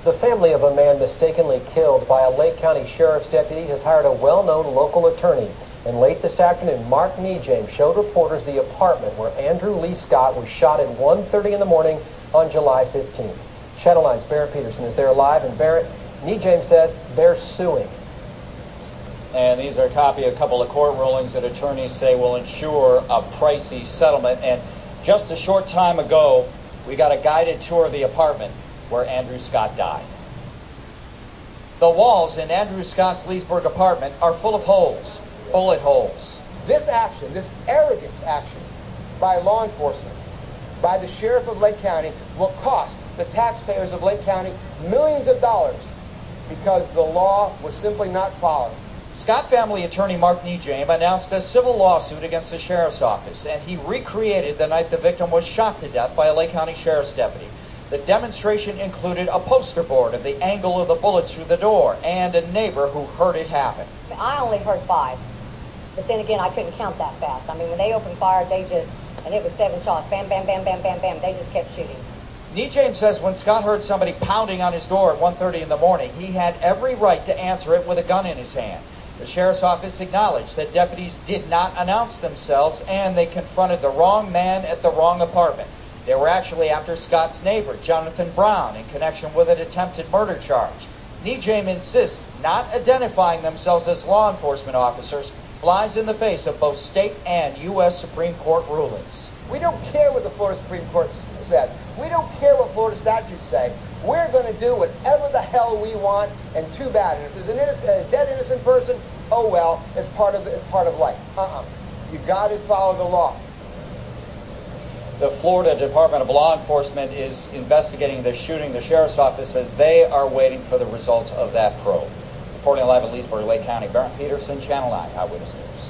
The family of a man mistakenly killed by a Lake County Sheriff's deputy has hired a well-known local attorney. And late this afternoon, Mark NeJame showed reporters the apartment where Andrew Lee Scott was shot at 1:30 in the morning on July 15th. Channel 9's Barrett Peterson is there live. And Barrett, NeJame says they're suing. And these are a copy of a couple of court rulings that attorneys say will ensure a pricey settlement. And just a short time ago, we got a guided tour of the apartment where Andrew Scott died. The walls in Andrew Scott's Leesburg apartment are full of holes, bullet holes. This action, this arrogant action by law enforcement, by the sheriff of Lake County, will cost the taxpayers of Lake County millions of dollars because the law was simply not followed. Scott family attorney Mark NeJame announced a civil lawsuit against the sheriff's office, and he recreated the night the victim was shot to death by a Lake County sheriff's deputy. The demonstration included a poster board of the angle of the bullets through the door and a neighbor who heard it happen. I only heard 5, but then again, I couldn't count that fast. I mean, when they opened fire, and it was 7 shots, bam, bam, bam, bam, bam, bam, they just kept shooting. NeJame says when Scott heard somebody pounding on his door at 1:30 in the morning, he had every right to answer it with a gun in his hand. The sheriff's office acknowledged that deputies did not announce themselves and they confronted the wrong man at the wrong apartment. They were actually after Scott's neighbor, Jonathan Brown, in connection with an attempted murder charge. NeJame insists not identifying themselves as law enforcement officers flies in the face of both state and U.S. Supreme Court rulings. We don't care what the Florida Supreme Court says. We don't care what Florida statutes say. We're going to do whatever the hell we want, and too bad. And if there's a dead innocent person, oh well, it's part of life. You got to follow the law. The Florida Department of Law Enforcement is investigating the shooting. The sheriff's office says they are waiting for the results of that probe. Reporting live in Leesburg, Lake County, Barrett Peterson, Channel 9 Eyewitness News.